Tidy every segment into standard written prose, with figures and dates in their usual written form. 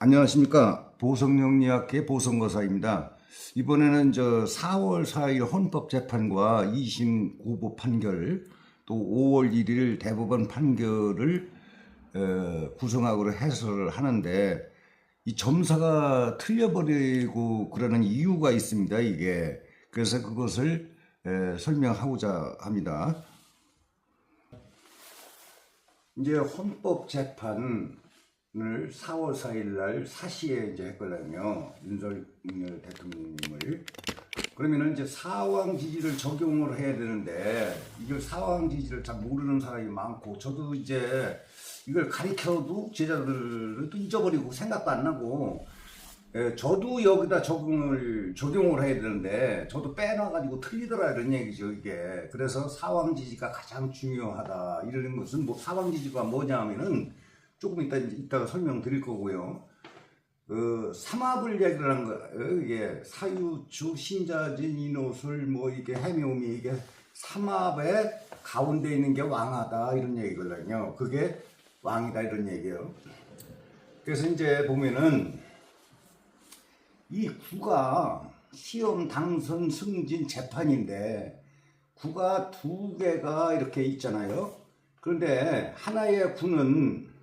안녕하십니까. 보성영리학회 보성거사입니다. 이번에는 4월 4일 헌법재판과 2심 고부 판결, 또 5월 1일 대법원 판결을 구성학으로 해설을 하는데, 이 점사가 틀려버리고 그러는 이유가 있습니다, 이게. 그래서 그것을 설명하고자 합니다. 이제 헌법재판을 4월 4일 날 4시에 이제 했거든요. 윤석열 대통령님을. 그러면은 이제 사왕 지지를 적용을 해야 되는데, 이걸 사왕 지지를 잘 모르는 사람이 많고, 저도 이제 이걸 가르쳐도 제자들은 또 잊어버리고 생각도 안 나고, 저도 여기다 적용을 해야 되는데, 저도 빼놔가지고 틀리더라 이런 얘기죠, 이게. 그래서 사왕 지지가 가장 중요하다. 이러는 것은 사왕 지지가 뭐냐 하면은, 조금 이따가 설명드릴 거고요. 삼합을 얘기를 한 거예요. 이게 사유추, 신자진, 인호술, 이게 해묘미, 이게 삼합의 가운데 있는 게 왕하다 이런 얘기거든요. 그게 왕이다 이런 얘기예요. 그래서 이제 보면은 이 구가 시험, 당선, 승진, 재판인데 구가 두 개가 이렇게 있잖아요. 그런데 하나의 구는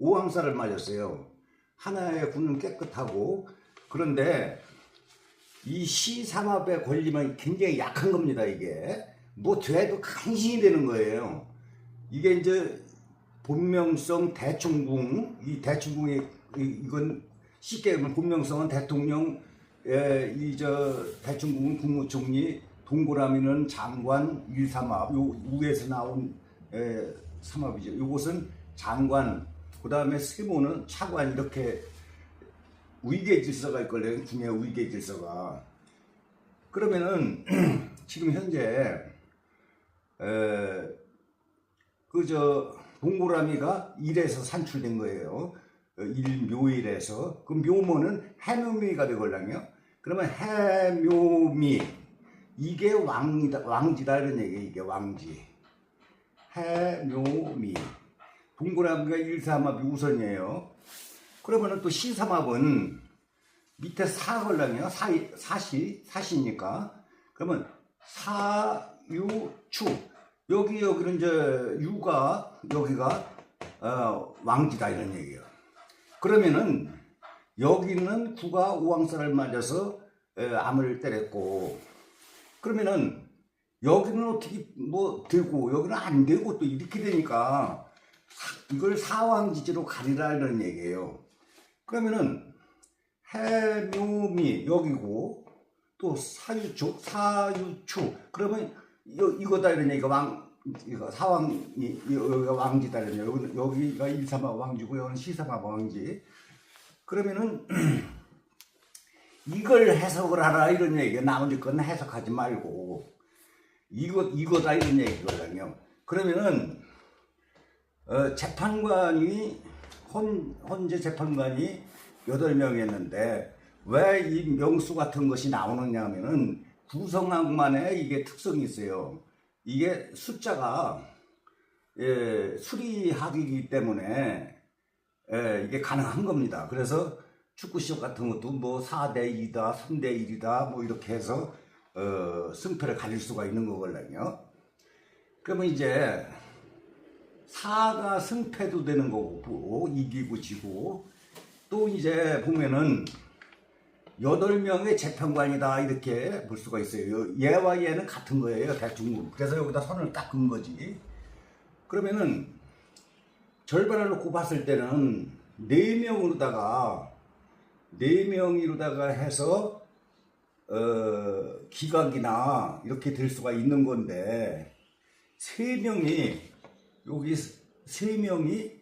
오왕살을 맞았어요. 하나의 구는 깨끗하고, 그런데 이 시삼합에 걸리면 굉장히 약한 겁니다, 이게. 돼도 간신히 되는 거예요. 이게 이제 본명성 대충궁, 이 대충궁이, 이건 쉽게 보면 본명성은 대통령, 대충궁은 국무총리, 동그라미는 장관, 일삼합, 요 위에서 나온 삼합이죠. 요것은 장관, 그 다음에 세모는 차관, 이렇게 위계 질서가 있거든요. 중요한 위계 질서가. 그러면은 지금 현재 동그라미가 1에서 산출된 거예요. 일묘일에서. 그 묘모는 해묘미가 되거든요. 그러면 해묘미, 이게 왕지다 이런 얘기예요. 이게 왕지. 해묘미. 동그라미가 1삼합이 우선이에요. 그러면은 또 시삼합은 밑에 사걸랑이요. 사시니까. 그러면 사유추. 여기는 이제 여기가 왕지다 이런 얘기예요. 그러면은 여기는 구가 오왕살을 맞아서 암을 때렸고, 그러면은 여기는 어떻게 되고 여기는 안 되고 또 이렇게 되니까 이걸 사왕지지로 가리라 이런 얘기예요. 그러면은 해묘미 여기고, 또 사유추 그러면 이거다 이런 얘기가 이거 사왕이 여기가 왕지다 이런 얘기. 여기가 일삼합 왕지고 여기는 시삼합 왕지. 그러면은 이걸 해석을 하라 이런 얘기가, 나머지 건 해석하지 말고 이거다 이런 얘기거든요. 그러면은 재판관이 헌재 재판관이 8명이었는데 왜 이 명수 같은 것이 나오느냐 하면은 구성학만의 이게 특성이 있어요. 이게 숫자가 수리학이기 때문에 이게 가능한 겁니다. 그래서 축구 시합 같은 것도 4대 2다, 3대 1이다 이렇게 해서 승패를 가릴 수가 있는 거거든요. 그러면 이제 4가 승패도 되는 거고, 이기고 지고, 또 이제 보면은 8명의 재판관이다 이렇게 볼 수가 있어요. 얘와 얘는 같은 거예요, 대충. 그래서 여기다 선을 딱 긋은 거지. 그러면은 절반을 놓고 봤을 때는 4명으로다가 해서 기각이나 이렇게 될 수가 있는 건데, 3명이 여기 3명이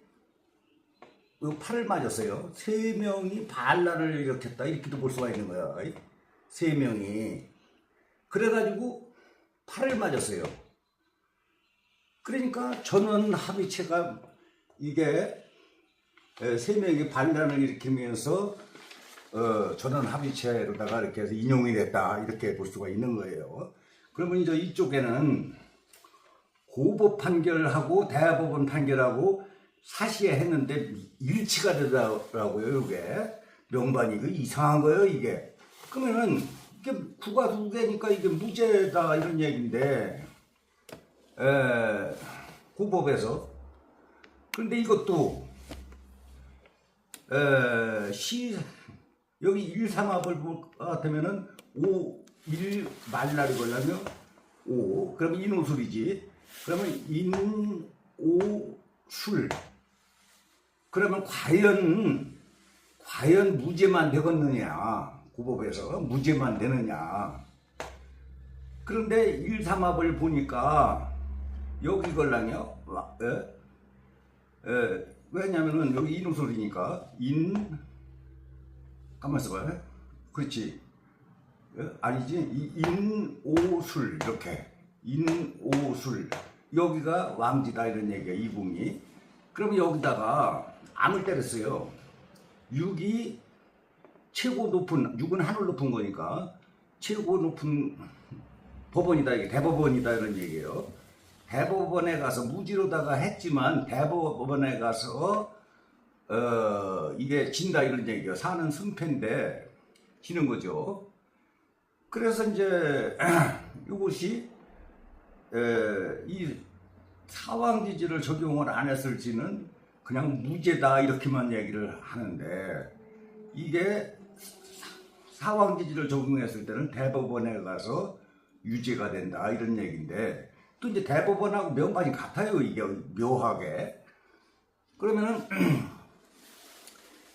팔을 맞았어요. 3명이 반란을 일으켰다 이렇게도 볼 수가 있는 거야. 3명이 그래가지고 팔을 맞았어요. 그러니까 전원 합의체가 이게 3명이 반란을 일으키면서 전원 합의체로다가 이렇게 해서 인용이 됐다 이렇게 볼 수가 있는 거예요. 그러면 이제 이쪽에는 고법 판결하고 대법원 판결하고 사시에 했는데 일치가 되더라고요. 이게 명반이 이거 이상한 거예요. 이게 그러면은 이게 구가 두 개니까 이게 무죄다 이런 얘기인데 고법에서. 그런데 이것도 여기 1, 3합을 볼 것 같으면은 5, 1 말날이 걸려면 5 그러면 인오술이지. 그러면 인, 오, 술. 그러면 과연 무죄만 되겠느냐. 고법에서 무죄만 되느냐. 그런데 1, 3합을 보니까 여기 걸랑요. 왜냐면은 여기 인오술이니까 가만 있어봐요. 그렇지. 아니지. 인오술 이렇게 인오술 여기가 왕지다 이런 얘기야. 이궁이. 그러면 여기다가 암을 때렸어요. 6이 최고 높은 6은 하늘 높은 거니까 최고 높은 법원이다 이게 대법원이다 이런 얘기예요. 대법원에 가서 무지로다가 했지만 대법원에 가서 이게 진다 이런 얘기예요. 사는 승패인데 지는 거죠. 그래서 이제 이것이 이 사왕지지를 적용을 안 했을지는 그냥 무죄다 이렇게만 얘기를 하는데 이게 사왕지지를 적용했을 때는 대법원에 가서 유죄가 된다 이런 얘기인데 또 이제 대법원하고 명반이 같아요. 이게 묘하게. 그러면은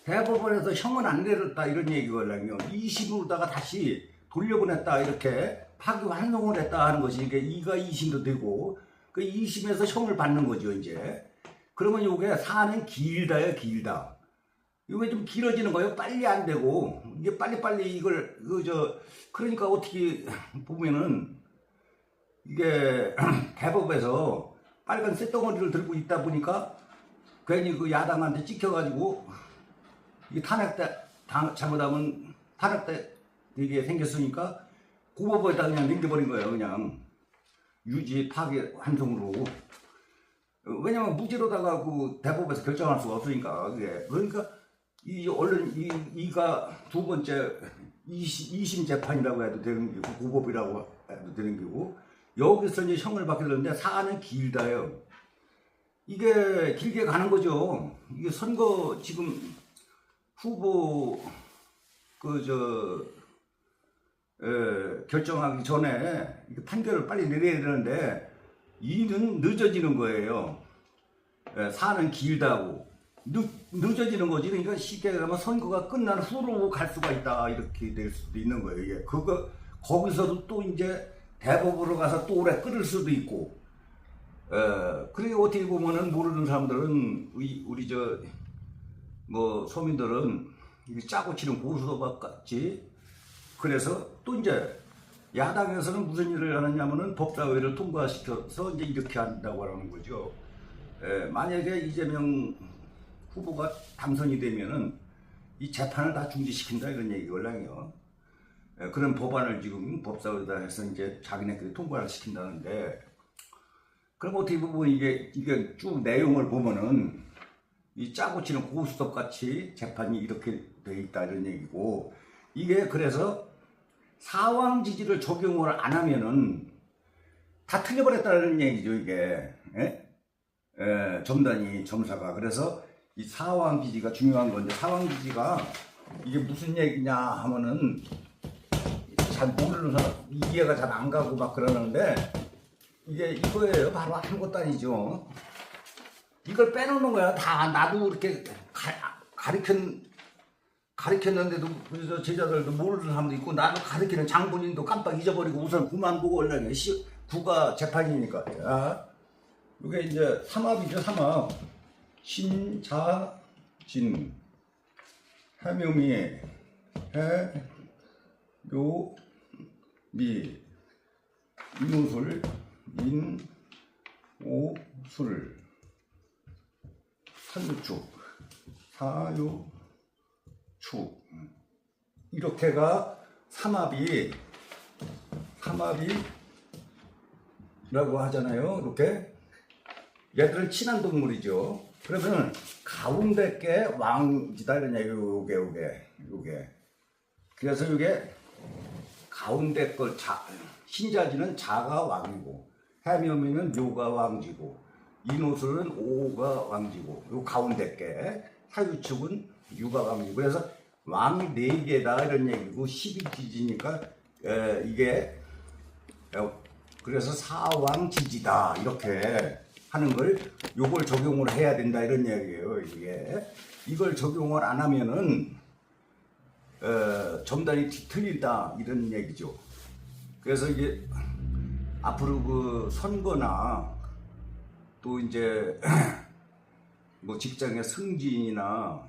대법원에서 형은 안 내렸다 이런 얘기거든요. 2심으로다가 다시 돌려보냈다 이렇게 파기환송을 했다 하는 것이 이게 2가 2심도 되고 그 2심에서 형을 받는 거죠 이제. 그러면 이게 사는 길다요 길다. 이게 좀 길어지는 거예요. 빨리 안 되고 이게 빨리빨리 이걸 그러니까 어떻게 보면은 이게 대법에서 빨간 쇳덩어리를 들고 있다 보니까 괜히 그 야당한테 찍혀가지고 이게 잘못하면 탄핵돼 이게 생겼으니까 고법에다 그냥 넘겨버린 거예요. 그냥 유지 파기 환송으로. 왜냐면 무죄로다가 그 대법에서 결정할 수가 없으니까 그게. 그러니까 이 얼른 이가 두 번째 2심 재판이라고 해도 되는 거고 고법이라고 해도 되는 거고 여기서 이제 형을 받게 되는데 사안은 길다요. 이게 길게 가는 거죠. 이게 선거 지금 후보 결정하기 전에 판결을 빨리 내려야 되는데 이는 늦어지는 거예요. 사안은 길다고 늦어지는 거지. 그러니까 쉽게 말하면 선거가 끝난 후로 갈 수가 있다 이렇게 될 수도 있는 거예요. 이게 거기서도 또 이제 대법으로 가서 또 오래 끌을 수도 있고. 그리고 어떻게 보면은 모르는 사람들은 우리 서민들은 짜고 치는 고수도박 같지. 그래서 또 이제 야당에서는 무슨 일을 하느냐면은 법사위를 통과시켜서 이제 이렇게 한다고 하는 거죠. 만약에 이재명 후보가 당선이 되면은 이 재판을 다 중지시킨다 이런 얘기걸랑요. 그런 법안을 지금 법사위에다 해서 이제 자기네들이 통과를 시킨다는데, 그럼 어떻게 보면 이게 쭉 내용을 보면은 이 짜고 치는 고스톱 같이 재판이 이렇게 돼 있다 이런 얘기고, 이게 그래서 사왕지지를 적용을 안 하면은 다 틀려버렸다는 얘기죠 이게. 점사가. 그래서 이 사왕지지가 중요한 건데, 사왕지지가 이게 무슨 얘기냐 하면은 잘 모르는 사람 이해가 잘 안 가고 막 그러는데 이게 이거예요. 바로 아무것도 아니죠. 이걸 빼놓는 거야. 다 나도 이렇게 가르쳤는데도 그래서 제자들도 모르는 사람도 있고 나도 가르치는 장본인도 깜빡 잊어버리고 우선 그만두고 올라가네. 구가 재판이니까. 자, 이게 이제 삼합이죠. 삼합. 신자진 해묘미 해묘미 인오술 인오술 사유축 이렇게가 삼합이라고 하잖아요. 이렇게 얘들은 친한 동물이죠. 그러면 가운데 게 왕지다 이런 얘기 요게. 그래서 이게 가운데 걸 신자지는 자가 왕이고 해묘미는 묘가 왕지고 이노술은 오가 왕지고 요 가운데 게 사유축은 유가 왕지고 그래서 왕이 4개다 이런 얘기고 12지지니까 이게 그래서 사왕지지다 이렇게 하는 걸 요걸 적용을 해야 된다 이런 얘기예요. 이걸 적용을 안 하면은 점단이 뒤틀린다 이런 얘기죠. 그래서 이게 앞으로 그 선거나 또 이제 뭐 직장의 승진이나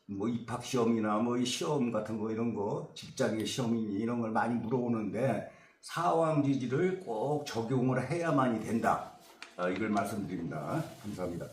뭐 입학 시험이나 뭐 시험 같은 거 이런 거 직장의 시험이니 이런 걸 많이 물어오는데 사왕지지를 꼭 적용을 해야만이 된다. 이걸 말씀드립니다. 감사합니다.